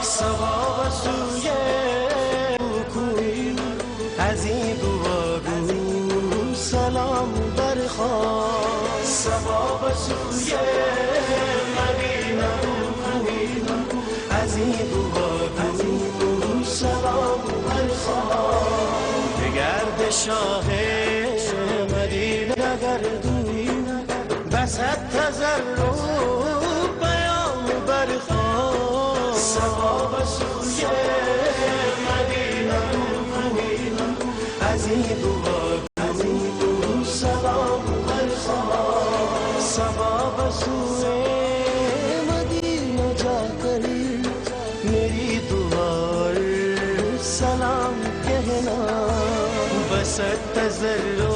ثواب سوی کوی از این بوارو سلام برخواست. ثواب سوی مدینه کوی از این بوارو سلام برخواست. به گرد شاه مدینه گردون بسط تضرع بیان برخواست. ثواب سوی مدینه کوی از این بوارو سلام برخواست. ثواب سوی مدینه جا کر میری دوار سلام کہنا. بسط تضرع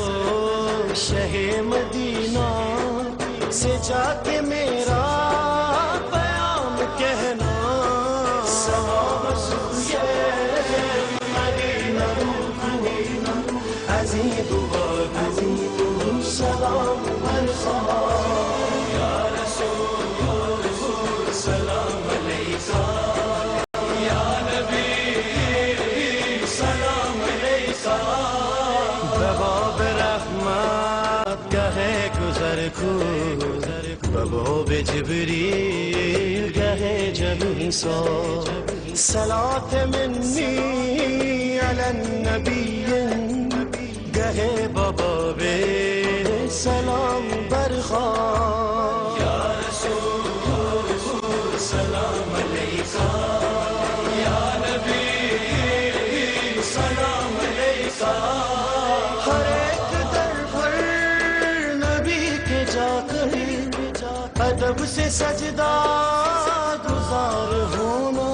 شہ مدینہ سے جا کے میرا پیام کہنا. ثواب سوی مدینہ از این بوارو سلام برخواست. یا رسول سلام علیکہ یا نبی سلام علیکہ. بباب رحمت گه گذر کو بباب جبریل گه جمی سا. صلاة منی علی النبی گه بباب سلام برخواست. یا رسول سلام علیکہ یا نبی سلام علیکہ. ہر ایک در پر نبی کے جا کر ادب سے سجدہ گزار ہونا.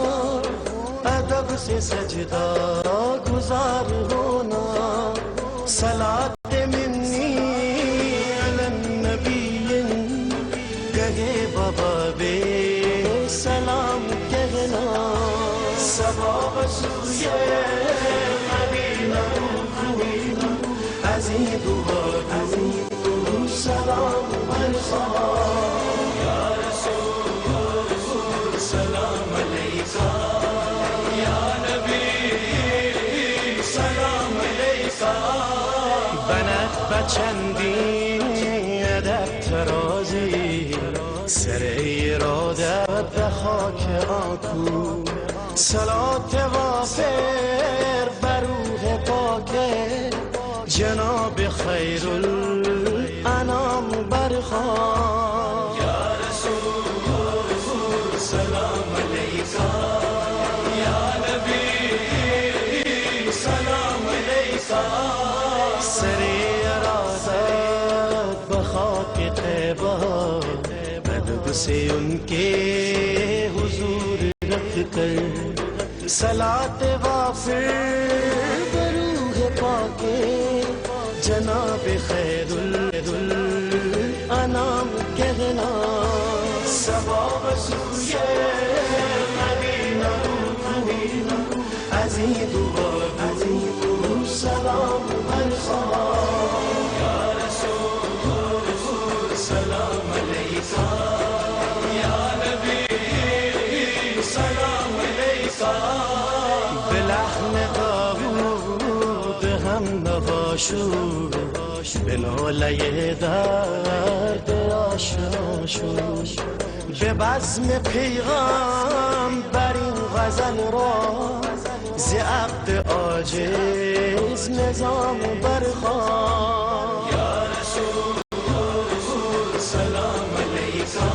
ادب سے سجدہ گزار ہونا. صلاة منی علی النبی گہے بابا سلام کہنا. ثواب سوی مدینہ کوی از این بوارو سلام برخواست. یا رسول سلام علیکہ یا نبی سلام علیکہ. بنت بچندین ادب ترازی سر ارادت به خاک آکو. صلاة وافر بر روح پاک جناب خیر الانام برخواست. یا رسول سلام علیکہ یا نبی سلام علیکہ. سر ارادت بخاک طیبہ ادب سے ان کے حضور رکھ کر. صلاة وافر بروح پاک جناب خیر الانام کہنا. ثواب سوی مدینہ کوی از این بوارو سلام برخواست. یا رسول سلام علیکہ یا نبی سلام علیکہ. بلحن داوود هم نواشو به ناله درد آشنا شد. به بزم پیغام بر این غزل را ز عقد عاجز نظام برخواست. یا رسول سلام علیکہ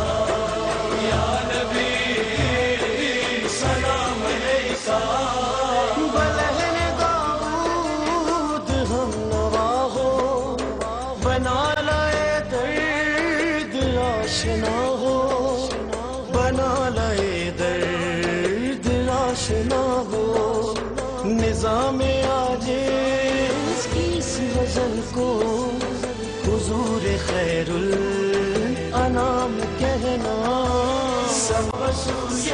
یا نبی سلام علیکہ. بلحن داوود هم نوا ہو بنالائے درد آشنا ہو. بنالائے درد آشنا ہو. نظام عاجز کی اس غزل کو حضور خیر الانام کہنا. سب سوی